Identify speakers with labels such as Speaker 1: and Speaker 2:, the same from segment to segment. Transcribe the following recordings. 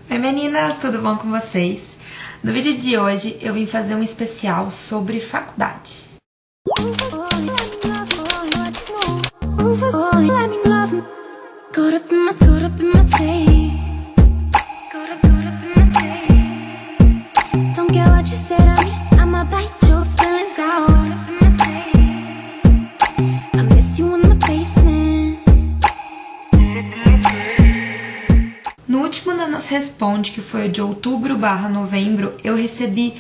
Speaker 1: Oi meninas, tudo bom com vocês? No vídeo de hoje eu vim fazer um especial sobre faculdade. No último Nanas Responde, que foi o de outubro/novembro, eu recebi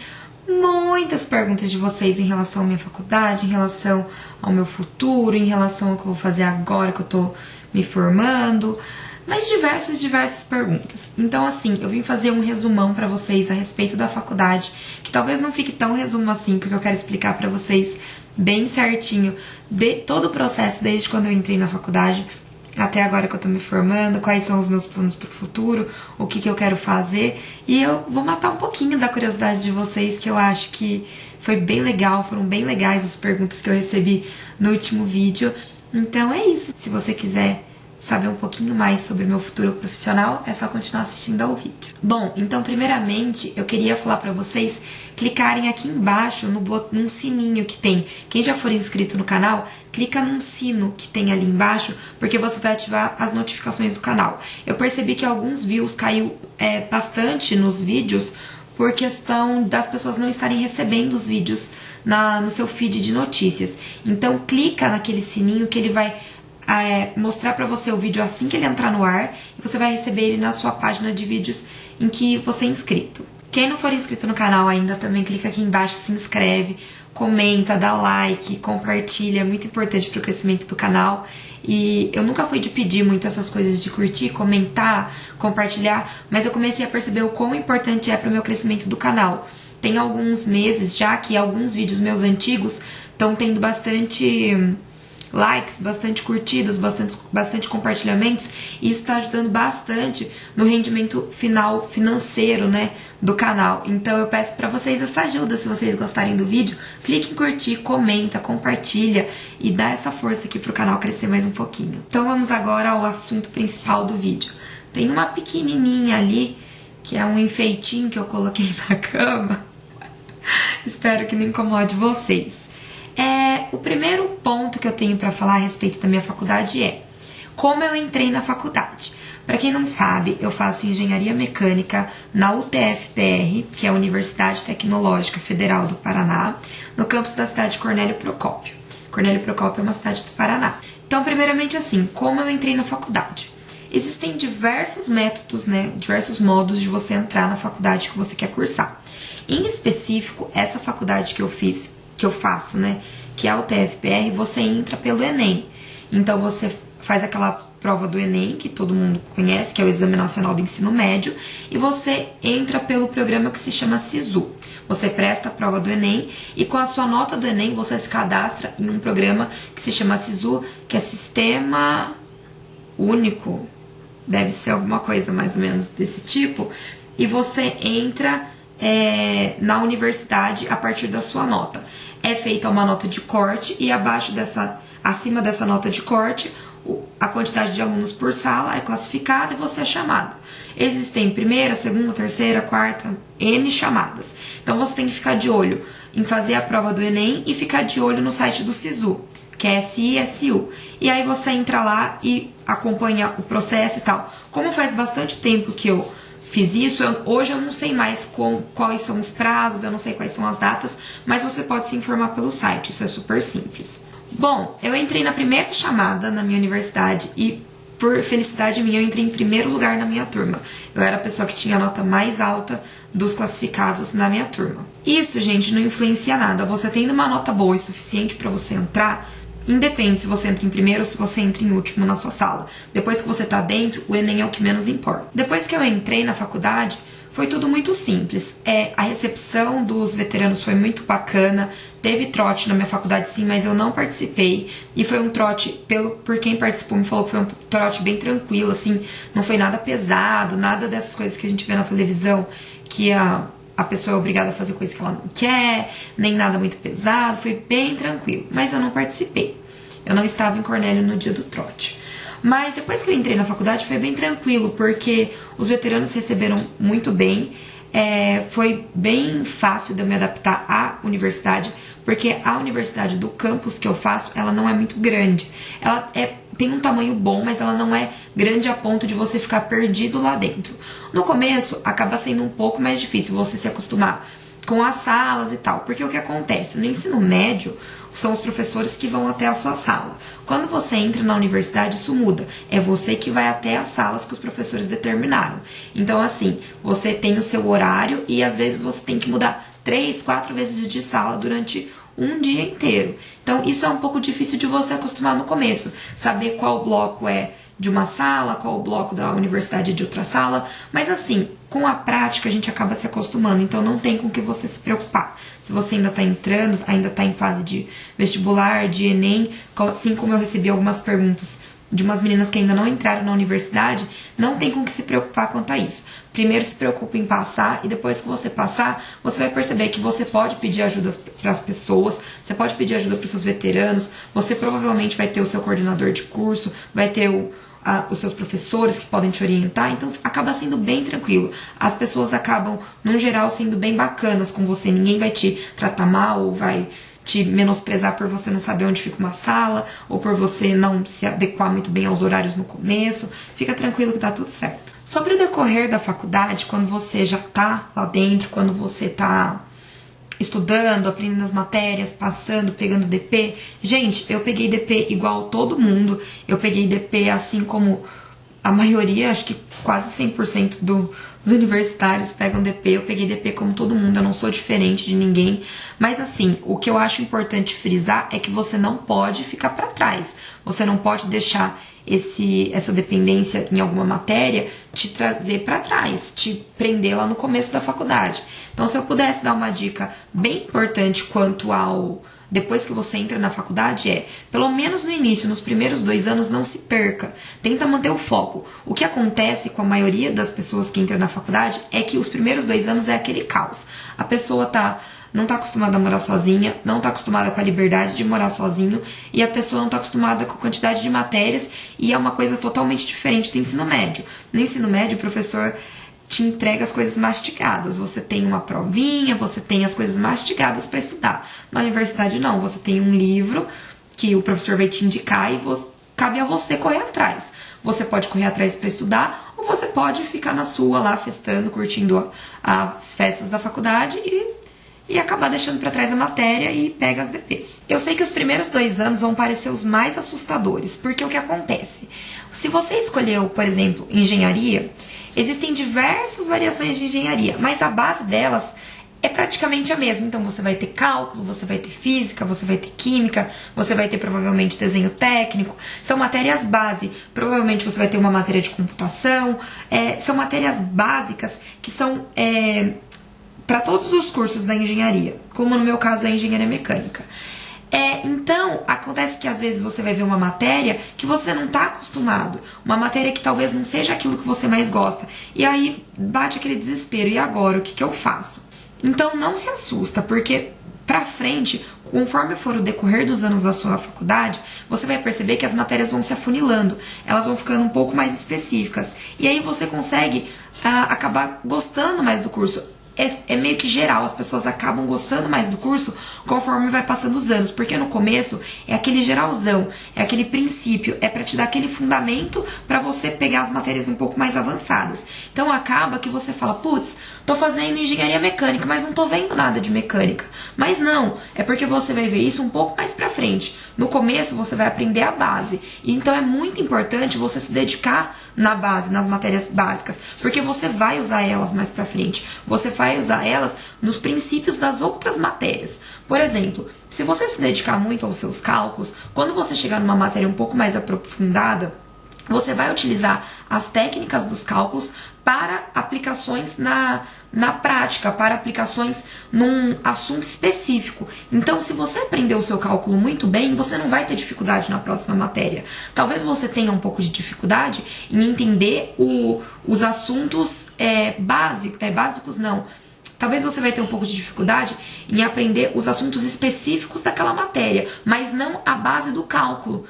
Speaker 1: muitas perguntas de vocês em relação à minha faculdade, em relação ao meu futuro, em relação ao que eu vou fazer agora que eu tô me formando, mas diversas perguntas. Então assim, eu vim fazer um resumão pra vocês a respeito da faculdade, que talvez não fique tão resumo assim, porque eu quero explicar pra vocês bem certinho de todo o processo desde quando eu entrei na faculdade até agora que eu tô me formando, quais são os meus planos pro futuro, o que eu quero fazer. E eu vou matar um pouquinho da curiosidade de vocês, que eu acho que foi bem legal, foram bem legais as perguntas que eu recebi no último vídeo. Então é isso. Se você quiser saber um pouquinho mais sobre o meu futuro profissional, é só continuar assistindo ao vídeo. Bom, então primeiramente eu queria falar pra vocês clicarem aqui embaixo num sininho que tem. Quem já for inscrito no canal, clica num sino que tem ali embaixo, porque você vai ativar as notificações do canal. Eu percebi que alguns views caiu bastante nos vídeos por questão das pessoas não estarem recebendo os vídeos no seu feed de notícias. Então clica naquele sininho que ele vai mostrar pra você o vídeo assim que ele entrar no ar, e você vai receber ele na sua página de vídeos em que você é inscrito. Quem não for inscrito no canal ainda, também clica aqui embaixo, se inscreve, comenta, dá like, compartilha, é muito importante pro crescimento do canal. E eu nunca fui de pedir muito essas coisas de curtir, comentar, compartilhar, mas eu comecei a perceber o quão importante é pro meu crescimento do canal. Tem alguns meses já que alguns vídeos meus antigos estão tendo bastante likes, bastante curtidas, bastante compartilhamentos, e isso tá ajudando bastante no rendimento final financeiro, né, do canal. Então eu peço pra vocês essa ajuda. Se vocês gostarem do vídeo, clique em curtir, comenta, compartilha e dá essa força aqui pro canal crescer mais um pouquinho. Então vamos agora ao assunto principal do vídeo. Tem uma pequenininha ali, que é um enfeitinho que eu coloquei na cama. Espero que não incomode vocês. O primeiro ponto que eu tenho pra falar a respeito da minha faculdade é como eu entrei na faculdade. Pra quem não sabe, eu faço engenharia mecânica na UTFPR, que é a Universidade Tecnológica Federal do Paraná, no campus da cidade de Cornélio Procópio. Cornélio Procópio é uma cidade do Paraná. Então, primeiramente assim, como eu entrei na faculdade? Existem diversos métodos, né, diversos modos de você entrar na faculdade que você quer cursar. Em específico, essa faculdade que eu faço, né, que é a UTFPR, você entra pelo Enem. Então você faz aquela prova do Enem, que todo mundo conhece, que é o Exame Nacional do Ensino Médio, e você entra pelo programa que se chama SISU. Você presta a prova do Enem e com a sua nota do Enem você se cadastra em um programa que se chama SISU, que é Sistema Único, deve ser alguma coisa mais ou menos desse tipo, e você entra na universidade a partir da sua nota. É feita uma nota de corte e acima dessa nota de corte, a quantidade de alunos por sala é classificada e você é chamada. Existem primeira, segunda, terceira, quarta, N chamadas. Então você tem que ficar de olho em fazer a prova do Enem e ficar de olho no site do SISU, que é SISU. E aí você entra lá e acompanha o processo e tal. Como faz bastante tempo que eu fiz isso, hoje eu não sei mais quais são os prazos, eu não sei quais são as datas, mas você pode se informar pelo site, isso é super simples. Bom, eu entrei na primeira chamada na minha universidade e, por felicidade minha, eu entrei em primeiro lugar na minha turma. Eu era a pessoa que tinha a nota mais alta dos classificados na minha turma. Isso, gente, não influencia nada. Você tendo uma nota boa e suficiente pra você entrar, independe se você entra em primeiro ou se você entra em último na sua sala. Depois que você tá dentro, o Enem é o que menos importa. Depois que eu entrei na faculdade, foi tudo muito simples. A recepção dos veteranos foi muito bacana. Teve trote na minha faculdade sim, mas eu não participei. E foi um trote, por quem participou me falou que foi um trote bem tranquilo, assim. Não foi nada pesado, nada dessas coisas que a gente vê na televisão, que a pessoa é obrigada a fazer coisas que ela não quer, nem nada muito pesado. Foi bem tranquilo, mas eu não participei. Eu não estava em Cornélio no dia do trote. Mas depois que eu entrei na faculdade foi bem tranquilo, porque os veteranos receberam muito bem. Foi bem fácil de eu me adaptar à universidade, porque a universidade do campus que eu faço, ela não é muito grande. Ela tem um tamanho bom, mas ela não é grande a ponto de você ficar perdido lá dentro. No começo, acaba sendo um pouco mais difícil você se acostumar com as salas e tal, porque o que acontece? No ensino médio, são os professores que vão até a sua sala. Quando você entra na universidade, isso muda. É você que vai até as salas que os professores determinaram. Então, assim, você tem o seu horário e às vezes você tem que mudar 3, 4 vezes de sala durante um dia inteiro. Então, isso é um pouco difícil de você acostumar no começo. Saber qual bloco é de uma sala, qual o bloco da universidade é de outra sala. Mas assim, com a prática a gente acaba se acostumando, então não tem com o que você se preocupar. Se você ainda tá entrando, ainda tá em fase de vestibular, de Enem, assim como eu recebi algumas perguntas de umas meninas que ainda não entraram na universidade, não tem com que se preocupar quanto a isso. Primeiro se preocupe em passar e depois que você passar, você vai perceber que você pode pedir ajuda para as pessoas, você pode pedir ajuda para os seus veteranos, você provavelmente vai ter o seu coordenador de curso, vai ter os seus professores que podem te orientar, então acaba sendo bem tranquilo. As pessoas acabam, no geral, sendo bem bacanas com você, ninguém vai te tratar mal ou vai te menosprezar por você não saber onde fica uma sala ou por você não se adequar muito bem aos horários no começo. Fica tranquilo que tá tudo certo. Sobre o decorrer da faculdade, quando você já tá lá dentro, quando você tá estudando, aprendendo as matérias, passando, pegando DP. Gente, eu peguei DP igual todo mundo. Eu peguei DP assim como a maioria, acho que quase 100% dos universitários pegam DP. Eu peguei DP como todo mundo, eu não sou diferente de ninguém. Mas assim, o que eu acho importante frisar é que você não pode ficar para trás. Você não pode deixar essa dependência em alguma matéria te trazer para trás, te prender lá no começo da faculdade. Então, se eu pudesse dar uma dica bem importante quanto ao depois que você entra na faculdade pelo menos no início, nos primeiros 2 anos, não se perca. Tenta manter o foco. O que acontece com a maioria das pessoas que entram na faculdade é que os primeiros 2 anos é aquele caos. A pessoa não tá acostumada a morar sozinha, não tá acostumada com a liberdade de morar sozinho, e a pessoa não tá acostumada com a quantidade de matérias, e é uma coisa totalmente diferente do ensino médio. No ensino médio, o professor te entrega as coisas mastigadas. Você tem uma provinha, você tem as coisas mastigadas para estudar. Na universidade não, você tem um livro que o professor vai te indicar e cabe a você correr atrás. Você pode correr atrás para estudar ou você pode ficar na sua lá festando, curtindo as festas da faculdade e acabar deixando para trás a matéria e pega as DPs. Eu sei que os primeiros 2 anos vão parecer os mais assustadores, porque o que acontece? Se você escolheu, por exemplo, engenharia, existem diversas variações de engenharia, mas a base delas é praticamente a mesma. Então você vai ter cálculo, você vai ter física, você vai ter química, você vai ter provavelmente desenho técnico. São matérias base. Provavelmente você vai ter uma matéria de computação. São matérias básicas que são para todos os cursos da engenharia, como no meu caso é a engenharia mecânica. Então, acontece que às vezes você vai ver uma matéria que você não tá acostumado, uma matéria que talvez não seja aquilo que você mais gosta, e aí bate aquele desespero, e agora, o que eu faço? Então não se assusta, porque pra frente, conforme for o decorrer dos anos da sua faculdade, você vai perceber que as matérias vão se afunilando, elas vão ficando um pouco mais específicas, e aí você consegue acabar gostando mais do curso. É meio que geral, as pessoas acabam gostando mais do curso conforme vai passando os anos, porque no começo é aquele geralzão, é aquele princípio, é pra te dar aquele fundamento pra você pegar as matérias um pouco mais avançadas. Então acaba que você fala, putz, tô fazendo engenharia mecânica, mas não tô vendo nada de mecânica. Mas não, é porque você vai ver isso um pouco mais pra frente. No começo você vai aprender a base, e então é muito importante você se dedicar na base, nas matérias básicas, porque você vai usar elas mais pra frente, você vai usar elas nos princípios das outras matérias. Por exemplo, se você se dedicar muito aos seus cálculos, quando você chegar numa matéria um pouco mais aprofundada, você vai utilizar as técnicas dos cálculos para aplicações na prática, para aplicações num assunto específico. Então, se você aprender o seu cálculo muito bem, você não vai ter dificuldade na próxima matéria. Talvez você tenha um pouco de dificuldade em entender os assuntos básicos, não. Talvez você vai ter um pouco de dificuldade em aprender os assuntos específicos daquela matéria, mas não a base do cálculo.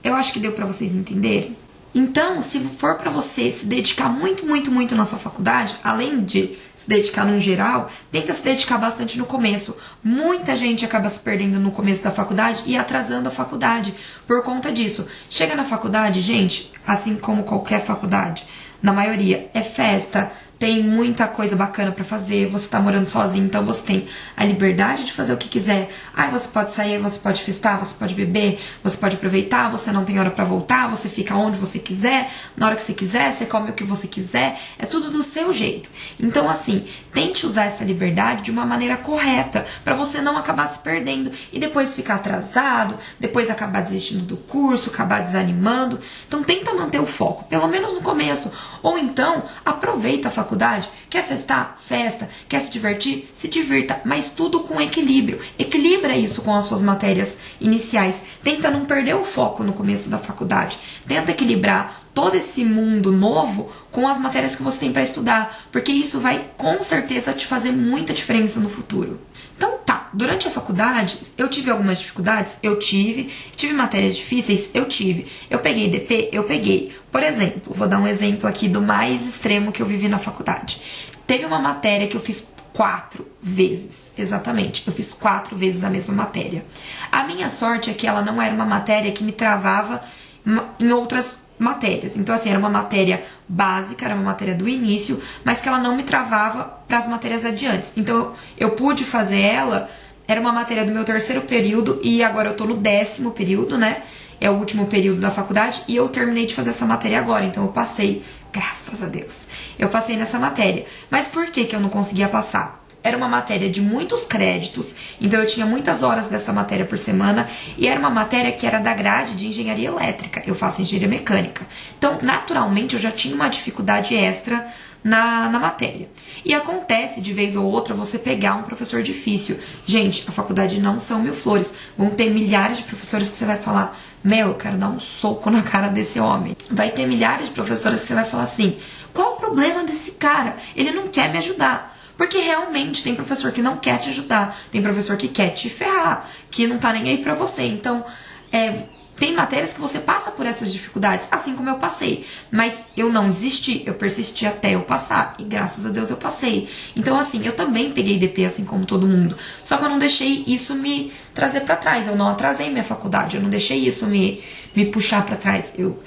Speaker 1: Eu acho que deu para vocês entenderem. Então, se for pra você se dedicar muito, muito, muito na sua faculdade, além de se dedicar no geral, tenta se dedicar bastante no começo. Muita gente acaba se perdendo no começo da faculdade e atrasando a faculdade por conta disso. Chega na faculdade, gente, assim como qualquer faculdade, na maioria é festa, tem muita coisa bacana pra fazer, você tá morando sozinho, então você tem a liberdade de fazer o que quiser. Aí você pode sair, você pode festar, você pode beber, você pode aproveitar, você não tem hora pra voltar, você fica onde você quiser, na hora que você quiser, você come o que você quiser, é tudo do seu jeito. Então assim, tente usar essa liberdade de uma maneira correta, pra você não acabar se perdendo e depois ficar atrasado, depois acabar desistindo do curso, acabar desanimando. Então tenta manter o foco, pelo menos no começo, ou então aproveita a faculdade. Quer festar? Festa. Quer se divertir? Se divirta, mas tudo com equilíbrio. Equilibra isso com as suas matérias iniciais. Tenta não perder o foco no começo da faculdade. Tenta equilibrar todo esse mundo novo com as matérias que você tem para estudar, porque isso vai com certeza te fazer muita diferença no futuro. Então tá, durante a faculdade eu tive algumas dificuldades, tive matérias difíceis, eu peguei DP, eu peguei. Por exemplo, vou dar um exemplo aqui do mais extremo que eu vivi na faculdade. Teve uma matéria que eu fiz 4 vezes, exatamente, eu fiz 4 vezes a mesma matéria. A minha sorte é que ela não era uma matéria que me travava em outras matérias. Então assim, era uma matéria básica, era uma matéria do início, mas que ela não me travava para as matérias adiantes. Então eu pude fazer ela, era uma matéria do meu 3º período e agora eu tô no 10º período, né? É o último período da faculdade e eu terminei de fazer essa matéria agora, então eu passei, graças a Deus. Eu passei nessa matéria. Mas por que eu não conseguia passar? Era uma matéria de muitos créditos, então eu tinha muitas horas dessa matéria por semana, e era uma matéria que era da grade de engenharia elétrica, eu faço engenharia mecânica. Então, naturalmente, eu já tinha uma dificuldade extra na matéria. E acontece, de vez ou outra, você pegar um professor difícil. Gente, a faculdade não são mil flores, vão ter milhares de professores que você vai falar, meu, eu quero dar um soco na cara desse homem. Vai ter milhares de professores que você vai falar assim, qual o problema desse cara? Ele não quer me ajudar. Porque realmente tem professor que não quer te ajudar, tem professor que quer te ferrar, que não tá nem aí pra você. Então, tem matérias que você passa por essas dificuldades, assim como eu passei. Mas eu não desisti, eu persisti até eu passar. E graças a Deus eu passei. Então, assim, eu também peguei DP, assim como todo mundo. Só que eu não deixei isso me trazer pra trás. Eu não atrasei minha faculdade, eu não deixei isso me puxar pra trás. Eu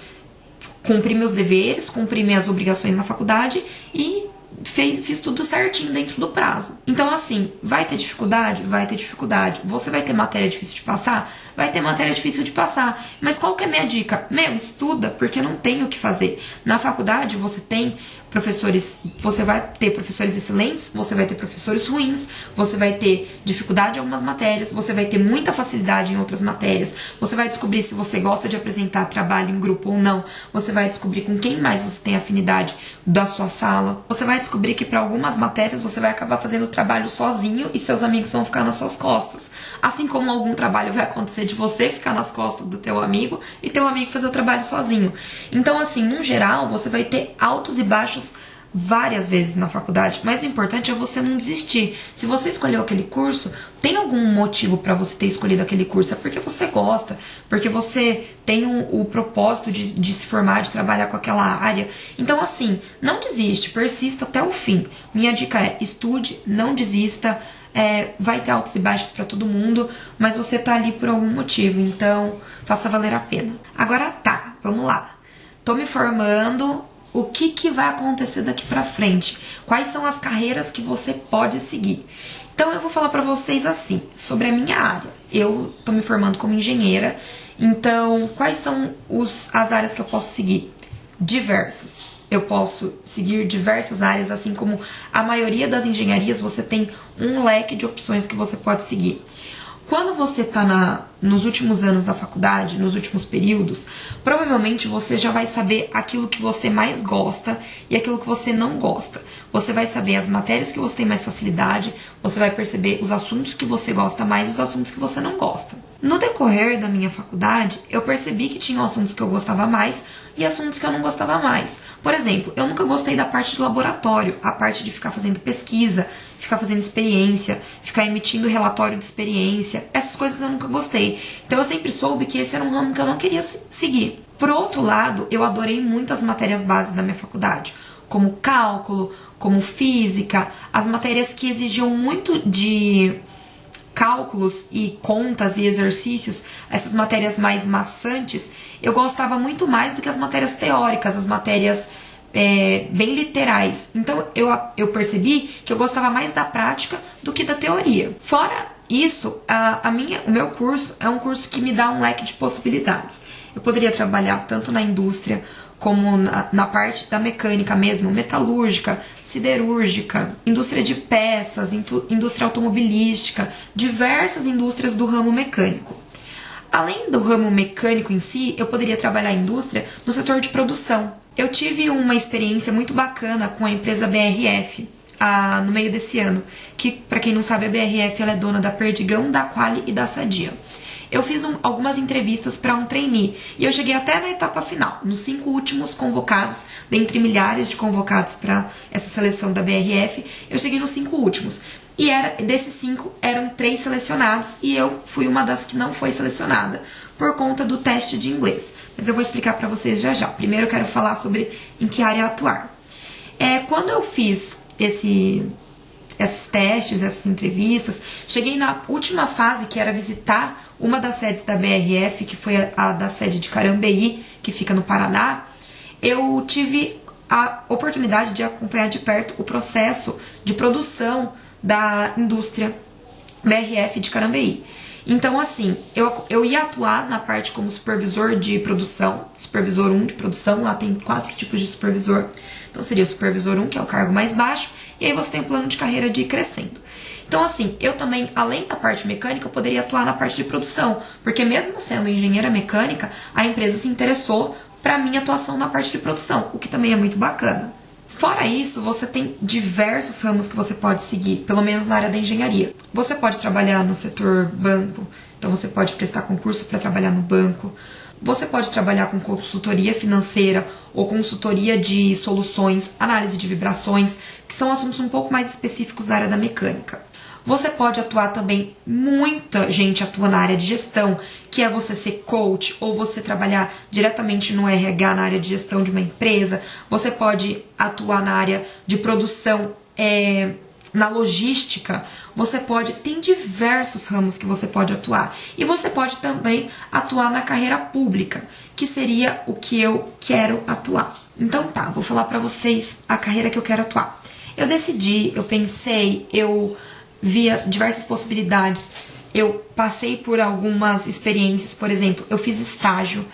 Speaker 1: cumpri meus deveres, cumpri minhas obrigações na faculdade e fiz tudo certinho dentro do prazo. Então assim, vai ter dificuldade? Vai ter dificuldade. Você vai ter matéria difícil de passar? Vai ter matéria difícil de passar. Mas qual que é a minha dica? Meu, estuda, porque não tem o que fazer. Na faculdade você tem professores, você vai ter professores excelentes, você vai ter professores ruins, você vai ter dificuldade em algumas matérias, você vai ter muita facilidade em outras matérias, você vai descobrir se você gosta de apresentar trabalho em grupo ou não, você vai descobrir com quem mais você tem afinidade da sua sala, você vai descobrir que para algumas matérias você vai acabar fazendo o trabalho sozinho e seus amigos vão ficar nas suas costas, assim como algum trabalho vai acontecer de você ficar nas costas do teu amigo e teu amigo fazer o trabalho sozinho. Então assim, no geral, você vai ter altos e baixos várias vezes na faculdade, mas o importante é você não desistir. Se você escolheu aquele curso, tem algum motivo para você ter escolhido aquele curso, é porque você gosta, porque você tem o propósito de se formar, de trabalhar com aquela área. Então assim, não desiste, persista até o fim. Minha dica é, estude, não desista. Vai ter altos e baixos pra todo mundo, mas você tá ali por algum motivo, então faça valer a pena. Agora tá, vamos lá. Tô me formando, o que vai acontecer daqui pra frente? Quais são as carreiras que você pode seguir? Então eu vou falar pra vocês assim, sobre a minha área. Eu tô me formando como engenheira, então quais são as áreas que eu posso seguir? Diversas. Eu posso seguir diversas áreas, assim como a maioria das engenharias, você tem um leque de opções que você pode seguir. Quando você está nos últimos anos da faculdade, nos últimos períodos, provavelmente você já vai saber aquilo que você mais gosta e aquilo que você não gosta. Você vai saber as matérias que você tem mais facilidade, você vai perceber os assuntos que você gosta mais e os assuntos que você não gosta. No decorrer da minha faculdade, eu percebi que tinham assuntos que eu gostava mais e assuntos que eu não gostava mais. Por exemplo, eu nunca gostei da parte de laboratório, a parte de ficar fazendo pesquisa, ficar fazendo experiência, ficar emitindo relatório de experiência. Essas coisas eu nunca gostei. Então eu sempre soube que esse era um ramo que eu não queria seguir. Por outro lado, eu adorei muito as matérias básicas da minha faculdade, como cálculo, como física, as matérias que exigiam muito de cálculos e contas e exercícios, essas matérias mais maçantes, eu gostava muito mais do que as matérias teóricas, as matérias bem literais. Então eu percebi que eu gostava mais da prática do que da teoria. Fora isso, o meu curso é um curso que me dá um leque de possibilidades. Eu poderia trabalhar tanto na indústria como na parte da mecânica mesmo, metalúrgica, siderúrgica, indústria de peças, indústria automobilística, diversas indústrias do ramo mecânico. Além do ramo mecânico em si, eu poderia trabalhar em indústria no setor de produção. Eu tive uma experiência muito bacana com a empresa BRF no meio desse ano, que, para quem não sabe, a BRF ela é dona da Perdigão, da Quali e da Sadia. Eu fiz algumas entrevistas para um trainee e eu cheguei até na etapa final, nos 5 últimos convocados, dentre milhares de convocados para essa seleção da BRF, eu cheguei nos 5 últimos. E desses 5, eram 3 selecionados e eu fui uma das que não foi selecionada por conta do teste de inglês. Mas eu vou explicar para vocês já já. Primeiro eu quero falar sobre em que área atuar. Quando eu fiz esses testes, essas entrevistas, cheguei na última fase, que era visitar uma das sedes da BRF, que foi a da sede de Carambeí, que fica no Paraná. Eu tive a oportunidade de acompanhar de perto o processo de produção da indústria BRF de Carambeí. Então, assim, eu ia atuar na parte como supervisor de produção, supervisor 1 de produção, lá tem 4 tipos de supervisor. Então, seria o supervisor 1, que é o cargo mais baixo, e aí você tem um plano de carreira de ir crescendo. Então, assim, eu também, além da parte mecânica, eu poderia atuar na parte de produção, porque mesmo sendo engenheira mecânica, a empresa se interessou para minha atuação na parte de produção, o que também é muito bacana. Fora isso, você tem diversos ramos que você pode seguir, pelo menos na área da engenharia. Você pode trabalhar no setor banco, então você pode prestar concurso para trabalhar no banco. Você pode trabalhar com consultoria financeira ou consultoria de soluções, análise de vibrações, que são assuntos um pouco mais específicos da área da mecânica. Você pode atuar também, muita gente atua na área de gestão, que é você ser coach ou você trabalhar diretamente no RH, na área de gestão de uma empresa. Você pode atuar na área de produção, na logística. Tem diversos ramos que você pode atuar. E você pode também atuar na carreira pública, que seria o que eu quero atuar. Então tá, vou falar pra vocês a carreira que eu quero atuar. Eu decidi, eu pensei, eu via diversas possibilidades. Eu passei por algumas experiências, por exemplo, eu fiz estágio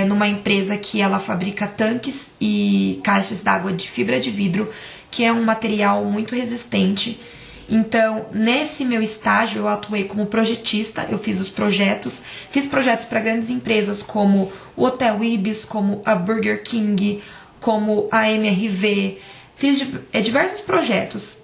Speaker 1: numa empresa que ela fabrica tanques e caixas d'água de fibra de vidro, que é um material muito resistente. Então, nesse meu estágio, eu atuei como projetista, eu fiz projetos para grandes empresas como o Hotel Ibis, como a Burger King, como a MRV. Fiz diversos projetos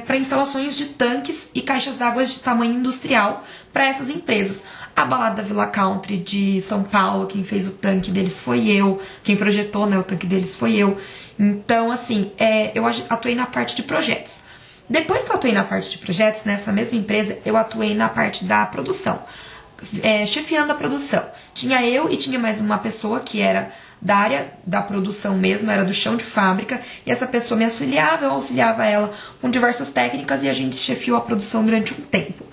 Speaker 1: para instalações de tanques e caixas d'água de tamanho industrial para essas empresas. A Balada Villa Country de São Paulo, quem fez o tanque deles foi eu, quem projetou, né, o tanque deles foi eu. Então, assim, eu atuei na parte de projetos. Depois que eu atuei na parte de projetos, nessa mesma empresa, eu atuei na parte da produção, chefiando a produção. Tinha eu e tinha mais uma pessoa que era da área da produção mesmo, era do chão de fábrica, e essa pessoa me auxiliava, eu auxiliava ela com diversas técnicas e a gente chefiou a produção durante um tempo.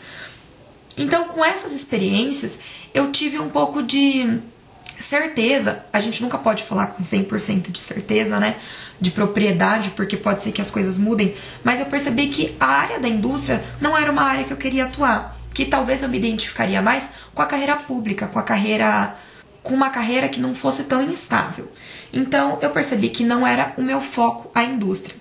Speaker 1: Então, com essas experiências, eu tive um pouco de certeza. A gente nunca pode falar com 100% de certeza, né, de propriedade, porque pode ser que as coisas mudem, mas eu percebi que a área da indústria não era uma área que eu queria atuar, que talvez eu me identificaria mais com a carreira pública, com uma carreira que não fosse tão instável. Então, eu percebi que não era o meu foco a indústria.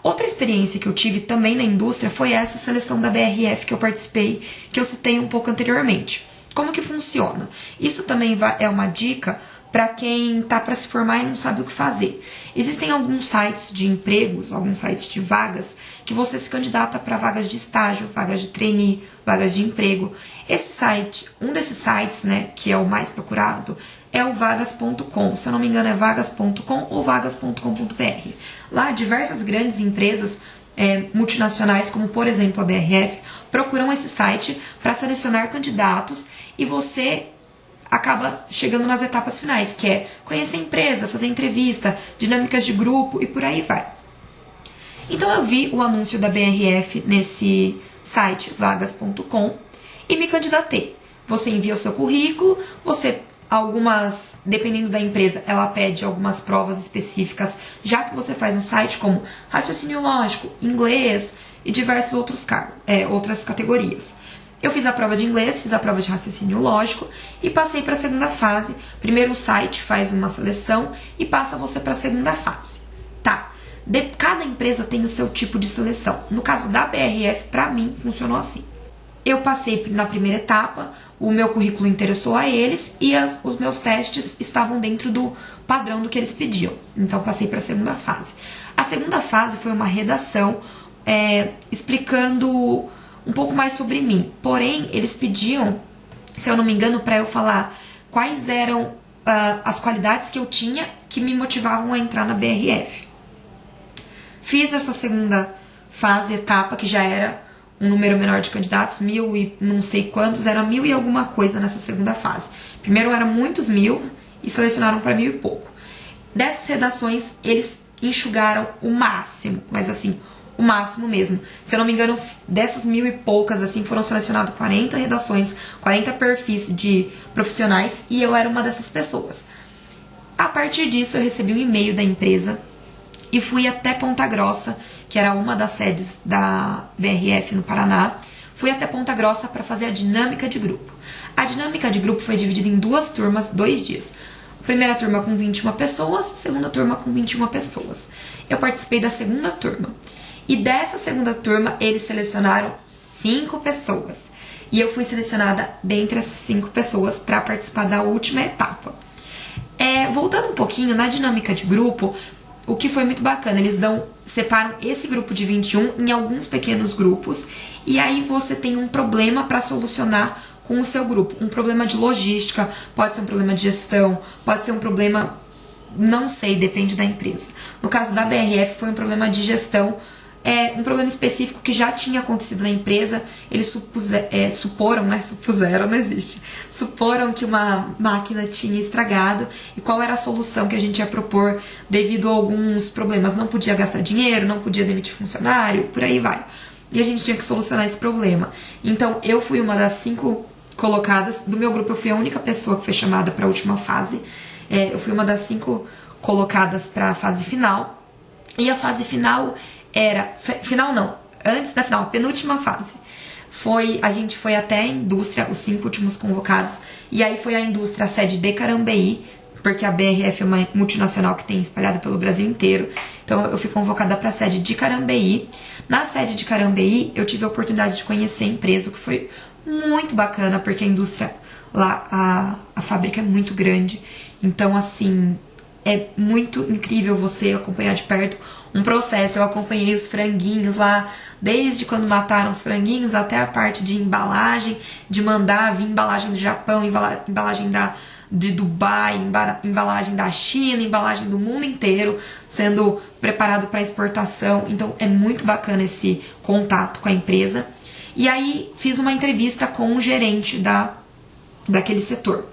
Speaker 1: Outra experiência que eu tive também na indústria foi essa seleção da BRF que eu participei, que eu citei um pouco anteriormente. Como que funciona? Isso também é uma dica para quem tá para se formar e não sabe o que fazer. Existem alguns sites de empregos, alguns sites de vagas, que você se candidata para vagas de estágio, vagas de trainee, vagas de emprego. Esse site, um desses sites, né, que é o mais procurado, é o vagas.com. Se eu não me engano, é vagas.com ou vagas.com.br. Lá, diversas grandes empresas multinacionais, como por exemplo a BRF, procuram esse site para selecionar candidatos e você acaba chegando nas etapas finais, que é conhecer a empresa, fazer entrevista, dinâmicas de grupo e por aí vai. Então eu vi o anúncio da BRF nesse site vagas.com e me candidatei. Você envia o seu currículo, dependendo da empresa, ela pede algumas provas específicas, já que você faz um site como raciocínio lógico, inglês e diversos outras categorias. Eu fiz a prova de inglês, fiz a prova de raciocínio lógico e passei para a segunda fase. Primeiro o site faz uma seleção e passa você para a segunda fase. Tá, cada empresa tem o seu tipo de seleção. No caso da BRF, para mim, funcionou assim. Eu passei na primeira etapa, o meu currículo interessou a eles e os meus testes estavam dentro do padrão do que eles pediam. Então, passei para a segunda fase. A segunda fase foi uma redação explicando um pouco mais sobre mim. Porém, eles pediam, se eu não me engano, para eu falar quais eram as qualidades que eu tinha que me motivavam a entrar na BRF. Fiz essa segunda fase, etapa, que já era um número menor de candidatos, 1.000 e não sei quantos, era 1.000 e alguma coisa nessa segunda fase. Primeiro eram muitos 1.000 e selecionaram para 1.000 e pouco. Dessas redações, eles enxugaram o máximo, mas assim, o máximo mesmo. Se eu não me engano, dessas 1.000 e poucas, assim, foram selecionadas 40 redações, 40 perfis de profissionais e eu era uma dessas pessoas. A partir disso, eu recebi um e-mail da empresa e fui até Ponta Grossa, que era uma das sedes da BRF no Paraná. Fui até Ponta Grossa para fazer a dinâmica de grupo. A dinâmica de grupo foi dividida em 2 turmas, 2 dias. A primeira turma com 21 pessoas, a segunda turma com 21 pessoas. Eu participei da segunda turma. E dessa segunda turma, eles selecionaram 5 pessoas. E eu fui selecionada dentre essas 5 pessoas para participar da última etapa. Voltando um pouquinho, na dinâmica de grupo, o que foi muito bacana, eles separam esse grupo de 21 em alguns pequenos grupos. E aí você tem um problema para solucionar com o seu grupo. Um problema de logística, pode ser um problema de gestão, pode ser um problema, não sei, depende da empresa. No caso da BRF foi um problema de gestão, um problema específico que já tinha acontecido na empresa. Eles suporam, não existe. Suporam que uma máquina tinha estragado e qual era a solução que a gente ia propor devido a alguns problemas. Não podia gastar dinheiro, não podia demitir funcionário, por aí vai. E a gente tinha que solucionar esse problema. Então, eu fui uma das 5 colocadas. Do meu grupo, eu fui a única pessoa que foi chamada para a última fase. Eu fui uma das 5 colocadas para a fase final. E a fase final antes da final, a penúltima fase. A gente foi até a indústria, os 5 últimos convocados, e aí foi a indústria, a sede de Carambeí, porque a BRF é uma multinacional que tem espalhada pelo Brasil inteiro, então eu fui convocada para a sede de Carambeí. Na sede de Carambeí, eu tive a oportunidade de conhecer a empresa, o que foi muito bacana, porque a indústria lá, a fábrica é muito grande, então assim, é muito incrível você acompanhar de perto um processo. Eu acompanhei os franguinhos lá, desde quando mataram os franguinhos até a parte de embalagem, de mandar vir embalagem do Japão, embalagem de Dubai, embalagem da China, embalagem do mundo inteiro, sendo preparado para exportação. Então é muito bacana esse contato com a empresa. E aí fiz uma entrevista com o gerente daquele setor,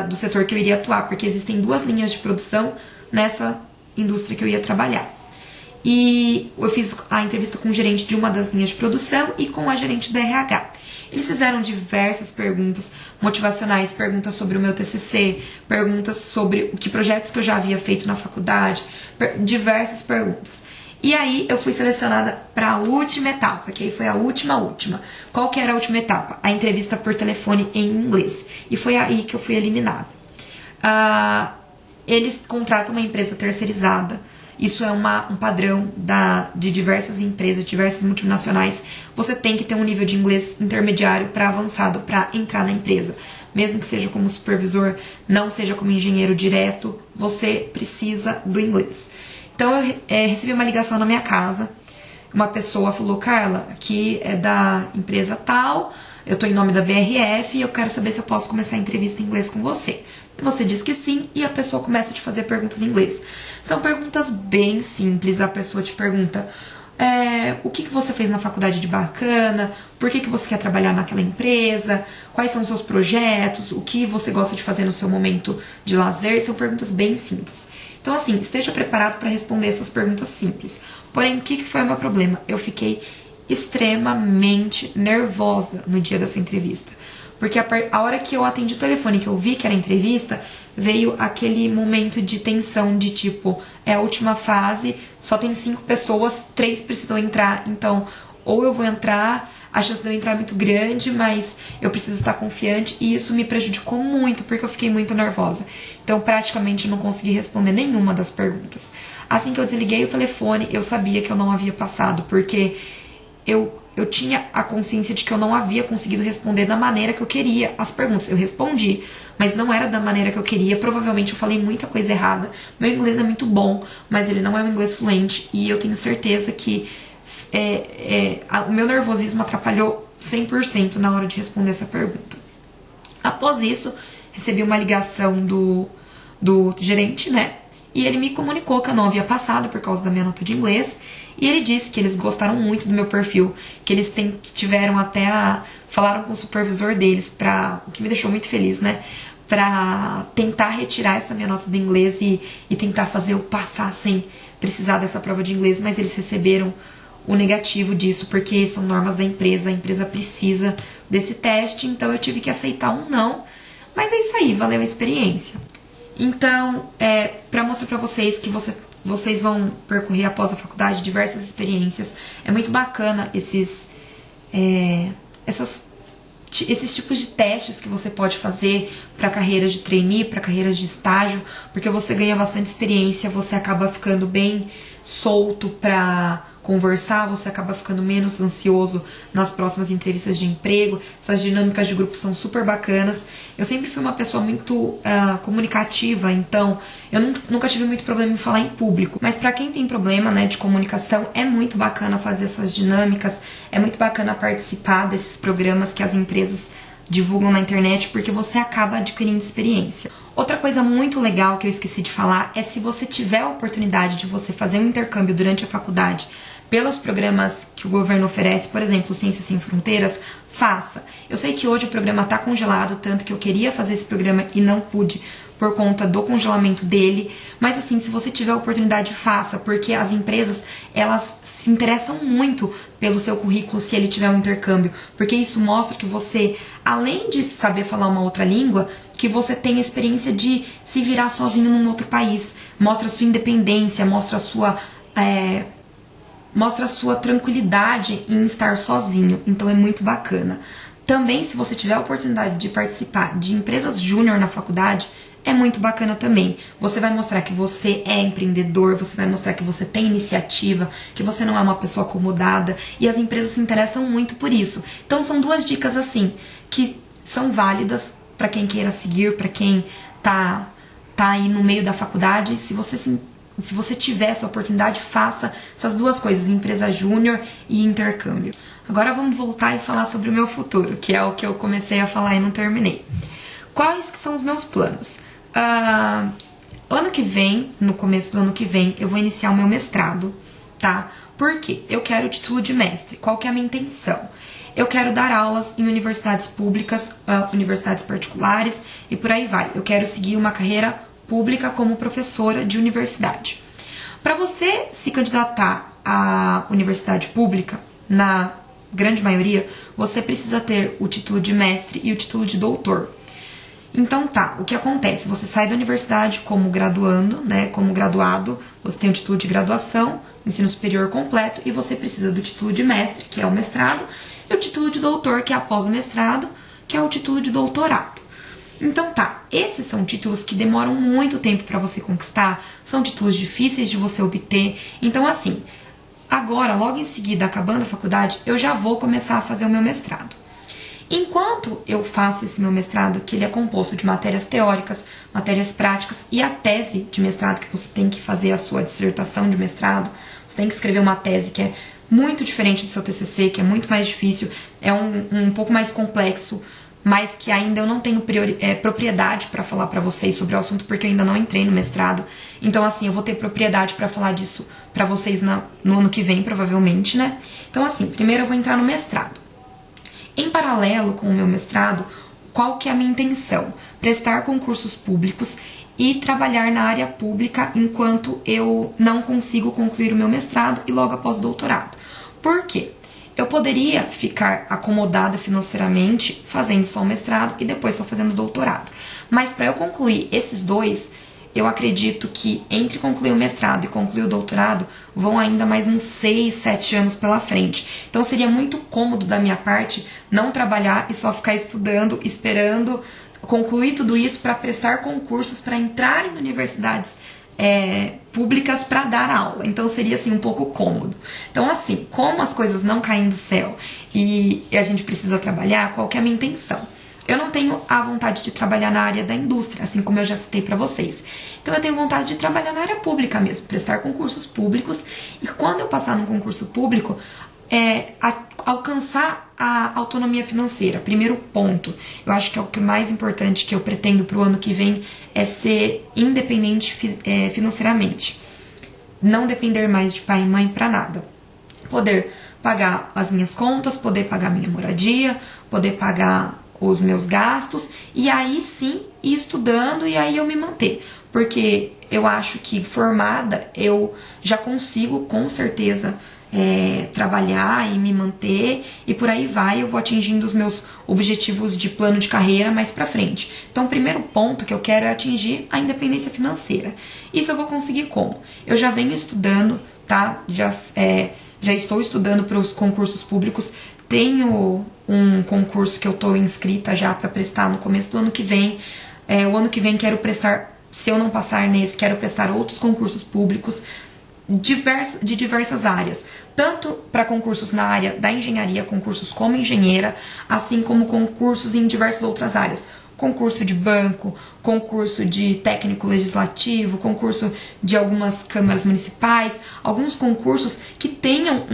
Speaker 1: do setor que eu iria atuar, porque existem 2 linhas de produção nessa indústria que eu ia trabalhar. E eu fiz a entrevista com o gerente de uma das linhas de produção e com a gerente do RH. Eles fizeram diversas perguntas motivacionais, perguntas sobre o meu TCC, perguntas sobre que projetos que eu já havia feito na faculdade, diversas perguntas. E aí eu fui selecionada para a última etapa, que aí foi a última. Qual que era a última etapa? A entrevista por telefone em inglês. E foi aí que eu fui eliminada. Eles contratam uma empresa terceirizada. Isso é um padrão de diversas empresas, diversas multinacionais. Você tem que ter um nível de inglês intermediário para avançado para entrar na empresa. Mesmo que seja como supervisor, não seja como engenheiro direto, você precisa do inglês. Então eu recebi uma ligação na minha casa. Uma pessoa falou: Carla, aqui é da empresa tal, eu tô em nome da BRF e eu quero saber se eu posso começar a entrevista em inglês com você. Você diz que sim e a pessoa começa a te fazer perguntas em inglês. São perguntas bem simples. A pessoa te pergunta: o que você fez na faculdade de bacana, por que você quer trabalhar naquela empresa, quais são os seus projetos, o que você gosta de fazer no seu momento de lazer. São perguntas bem simples. Então, assim, esteja preparado para responder essas perguntas simples. Porém, o que foi o meu problema? Eu fiquei extremamente nervosa no dia dessa entrevista. Porque a hora que eu atendi o telefone, que eu vi que era entrevista, veio aquele momento de tensão, de tipo, é a última fase, só tem 5 pessoas, 3 precisam entrar, então ou eu vou entrar, a chance de eu entrar é muito grande, mas eu preciso estar confiante, e isso me prejudicou muito, porque eu fiquei muito nervosa. Então, praticamente, eu não consegui responder nenhuma das perguntas. Assim que eu desliguei o telefone, eu sabia que eu não havia passado, porque eu tinha a consciência de que eu não havia conseguido responder da maneira que eu queria as perguntas. Eu respondi, mas não era da maneira que eu queria. Provavelmente eu falei muita coisa errada. Meu inglês é muito bom, mas ele não é um inglês fluente. E eu tenho certeza que o meu nervosismo atrapalhou 100% na hora de responder essa pergunta. Após isso, recebi uma ligação do gerente, né? E ele me comunicou que eu não havia passado por causa da minha nota de inglês. E ele disse que eles gostaram muito do meu perfil, que eles tiveram até falaram com o supervisor deles, o que me deixou muito feliz, né? Pra tentar retirar essa minha nota de inglês e tentar fazer eu passar sem precisar dessa prova de inglês, mas eles receberam o negativo disso, porque são normas da empresa, a empresa precisa desse teste, então eu tive que aceitar um não. Mas é isso aí, valeu a experiência. Então, pra mostrar pra vocês que vocês vão percorrer após a faculdade diversas experiências. É muito bacana esses tipos de testes que você pode fazer para carreiras de trainee, para carreiras de estágio, porque você ganha bastante experiência, você acaba ficando bem solto para conversar, você acaba ficando menos ansioso nas próximas entrevistas de emprego. Essas dinâmicas de grupo são super bacanas. Eu sempre fui uma pessoa muito comunicativa, então eu nunca tive muito problema em falar em público. Mas pra quem tem problema, né, de comunicação, é muito bacana fazer essas dinâmicas, é muito bacana participar desses programas que as empresas divulgam na internet, porque você acaba adquirindo experiência. Outra coisa muito legal que eu esqueci de falar é, se você tiver a oportunidade de você fazer um intercâmbio durante a faculdade pelos programas que o governo oferece, por exemplo, Ciências Sem Fronteiras, faça. Eu sei que hoje o programa está congelado, tanto que eu queria fazer esse programa e não pude por conta do congelamento dele, mas assim, se você tiver a oportunidade, faça, porque as empresas, elas se interessam muito pelo seu currículo se ele tiver um intercâmbio, porque isso mostra que você, além de saber falar uma outra língua, que você tem a experiência de se virar sozinho num outro país, mostra a sua independência, mostra a sua tranquilidade em estar sozinho, então é muito bacana. Também, se você tiver a oportunidade de participar de empresas júnior na faculdade, é muito bacana também. Você vai mostrar que você é empreendedor, você vai mostrar que você tem iniciativa, que você não é uma pessoa acomodada, e as empresas se interessam muito por isso. Então são 2 dicas assim, que são válidas para quem queira seguir, para quem tá aí no meio da faculdade. Se você tiver essa oportunidade, faça essas 2 coisas, empresa júnior e intercâmbio. Agora vamos voltar e falar sobre o meu futuro, que é o que eu comecei a falar e não terminei. Quais que são os meus planos? Ano que vem, no começo do ano que vem, eu vou iniciar o meu mestrado, tá? Por quê? Eu quero o título de mestre. Qual que é a minha intenção? Eu quero dar aulas em universidades públicas, universidades particulares e por aí vai. Eu quero seguir uma carreira pública como professora de universidade. Para você se candidatar à universidade pública, na grande maioria, você precisa ter o título de mestre e o título de doutor. Então tá, o que acontece? Você sai da universidade como graduando, né, como graduado, você tem o título de graduação, ensino superior completo, e você precisa do título de mestre, que é o mestrado, e o título de doutor, que é após o mestrado, que é o título de doutorado. Então tá, esses são títulos que demoram muito tempo para você conquistar, são títulos difíceis de você obter. Então assim, agora, logo em seguida, acabando a faculdade, eu já vou começar a fazer o meu mestrado. Enquanto eu faço esse meu mestrado, que ele é composto de matérias teóricas, matérias práticas e a tese de mestrado, que você tem que fazer a sua dissertação de mestrado, você tem que escrever uma tese que é muito diferente do seu TCC, que é muito mais difícil, é um pouco mais complexo, mas que ainda eu não tenho propriedade para falar para vocês sobre o assunto, porque eu ainda não entrei no mestrado. Então, assim, eu vou ter propriedade para falar disso para vocês no ano que vem, provavelmente, né? Então, assim, primeiro eu vou entrar no mestrado. Em paralelo com o meu mestrado, qual que é a minha intenção? Prestar concursos públicos e trabalhar na área pública enquanto eu não consigo concluir o meu mestrado e logo após o doutorado. Por quê? Eu poderia ficar acomodada financeiramente fazendo só o mestrado e depois só fazendo o doutorado. Mas para eu concluir esses dois, eu acredito que entre concluir o mestrado e concluir o doutorado vão ainda mais uns 6, 7 anos pela frente. Então seria muito cômodo da minha parte não trabalhar e só ficar estudando, esperando concluir tudo isso para prestar concursos, para entrar em universidades públicas para dar aula. Então seria assim um pouco cômodo. Então assim, como as coisas não caem do céu e a gente precisa trabalhar, qual que é a minha intenção? Eu não tenho a vontade de trabalhar na área da indústria, assim como eu já citei para vocês. Então eu tenho vontade de trabalhar na área pública mesmo, prestar concursos públicos, e quando eu passar num concurso público, alcançar a autonomia financeira. Primeiro ponto, eu acho que é o que mais importante que eu pretendo para o ano que vem é ser independente financeiramente. Não depender mais de pai e mãe para nada. Poder pagar as minhas contas, poder pagar minha moradia, poder pagar os meus gastos, e aí sim ir estudando e aí eu me manter. Porque eu acho que formada eu já consigo com certeza trabalhar e me manter, e por aí vai, eu vou atingindo os meus objetivos de plano de carreira mais pra frente. Então o primeiro ponto que eu quero é atingir a independência financeira. Isso eu vou conseguir como? Eu já venho estudando, tá? Já estou estudando para os concursos públicos. Tenho um concurso que eu tô inscrita já para prestar no começo do ano que vem. O ano que vem quero prestar, se eu não passar nesse, quero prestar outros concursos públicos de diversas áreas, tanto para concursos na área da engenharia, concursos como engenheira, assim como concursos em diversas outras áreas, concurso de banco, concurso de técnico legislativo, concurso de algumas câmaras municipais, alguns concursos que tenham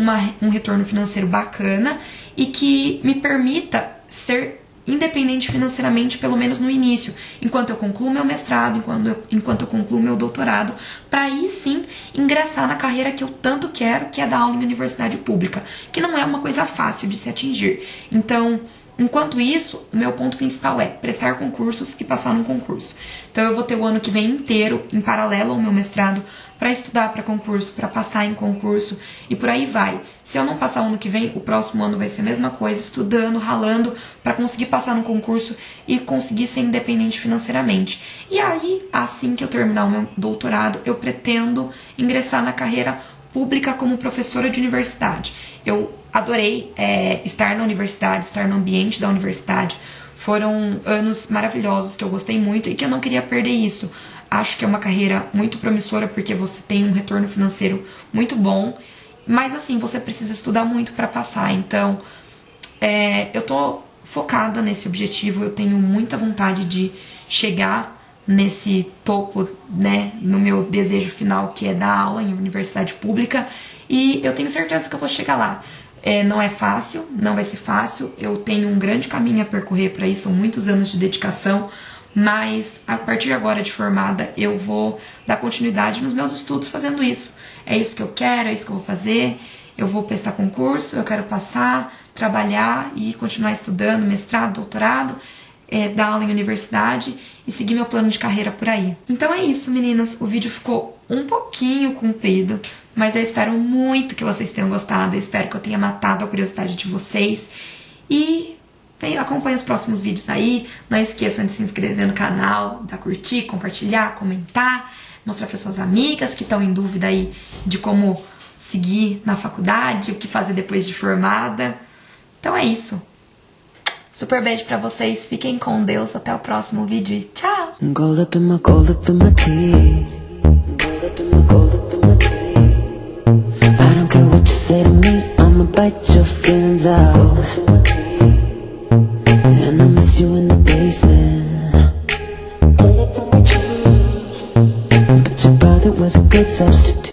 Speaker 1: um retorno financeiro bacana e que me permita ser independente financeiramente, pelo menos no início, enquanto eu concluo meu mestrado, enquanto eu concluo meu doutorado, para aí sim ingressar na carreira que eu tanto quero, que é dar aula em universidade pública, que não é uma coisa fácil de se atingir. Então, enquanto isso, o meu ponto principal é prestar concursos e passar num concurso. Então eu vou ter o ano que vem inteiro, em paralelo ao meu mestrado, para estudar para concurso, para passar em concurso, e por aí vai. Se eu não passar o ano que vem, o próximo ano vai ser a mesma coisa, estudando, ralando, para conseguir passar no concurso e conseguir ser independente financeiramente. E aí, assim que eu terminar o meu doutorado, eu pretendo ingressar na carreira pública como professora de universidade. Eu adorei estar na universidade, estar no ambiente da universidade. Foram anos maravilhosos que eu gostei muito e que eu não queria perder isso. Acho que é uma carreira muito promissora porque você tem um retorno financeiro muito bom, mas assim, você precisa estudar muito para passar. Então, eu tô focada nesse objetivo, eu tenho muita vontade de chegar nesse topo, né, no meu desejo final, que é dar aula em universidade pública, e eu tenho certeza que eu vou chegar lá. Não é fácil, não vai ser fácil, eu tenho um grande caminho a percorrer para isso, são muitos anos de dedicação, mas a partir de agora de formada eu vou dar continuidade nos meus estudos fazendo isso. É isso que eu quero, é isso que eu vou fazer, eu vou prestar concurso, eu quero passar, trabalhar e continuar estudando, mestrado, doutorado, dar aula em universidade e seguir meu plano de carreira por aí. Então é isso, meninas, o vídeo ficou um pouquinho comprido, mas eu espero muito que vocês tenham gostado, eu espero que eu tenha matado a curiosidade de vocês e acompanhe os próximos vídeos aí, não esqueçam de se inscrever no canal, dar curtir, compartilhar, comentar, mostrar para suas amigas que estão em dúvida aí de como seguir na faculdade, o que fazer depois de formada. Então é isso. Super beijo pra vocês, fiquem com Deus, até o próximo vídeo e tchau! Gold up in my teeth. Gold up in my teeth. I don't care what you say to me, I'ma bite your feelings out. And I miss you in the basement. But your brother was a good substitute.